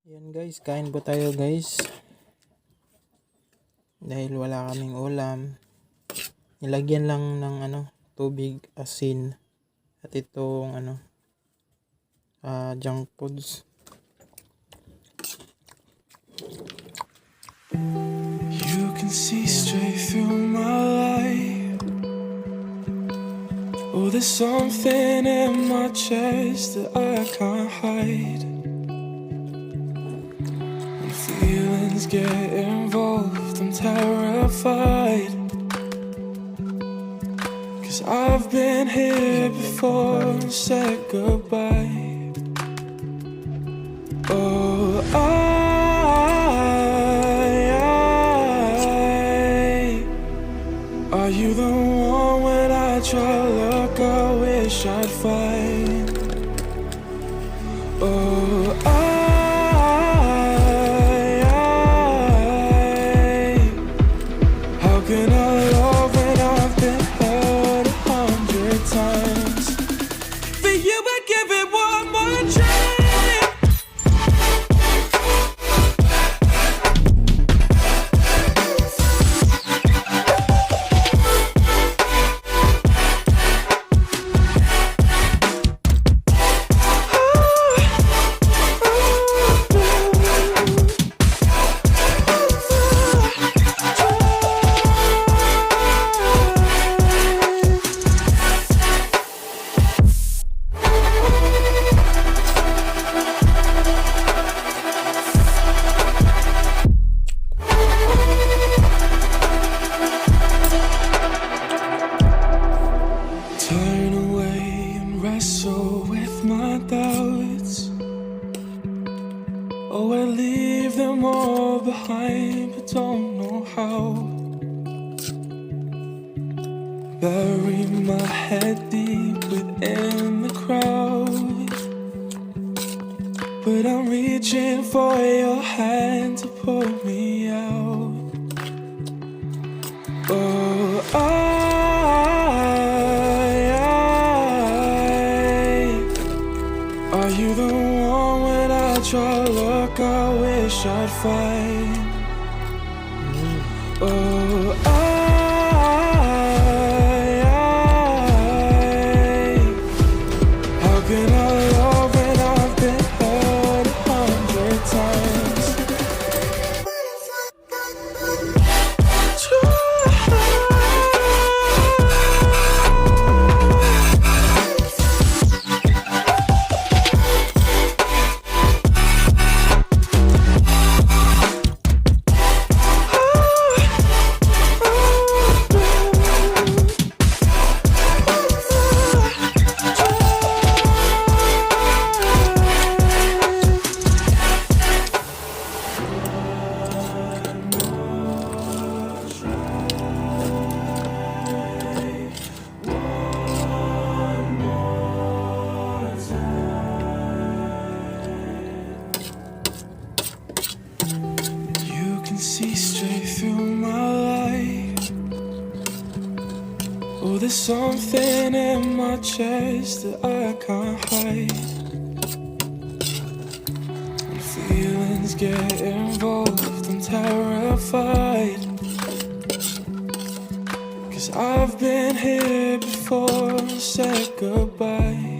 Yan guys, kain po tayo guys. Dahil wala kaming ulam. Nilagyan lang ng tubig, asin at itong junk foods. You can see straight through my life. Oh, there's something in my chest that I can't hide. When feelings get involved, I'm terrified. 'Cause I've been here before and said goodbye. Oh, are you the one when I try to look, I wish I'd find? Oh, how can I love when I've been hurt 100 times? For you I give it one more try. Turn away and wrestle with my doubts. Oh, I leave them all behind, but don't know how. Bury my head deep within the crowd, but I'm reaching for your hand to pull me out. Oh, are you the one when I try to look, I wish I'd find? Oh, how can I love when I've been hurt 100 times? See straight through my life. Oh, there's something in my chest that I can't hide. When feelings get involved, I'm terrified. 'Cause I've been here before and said goodbye.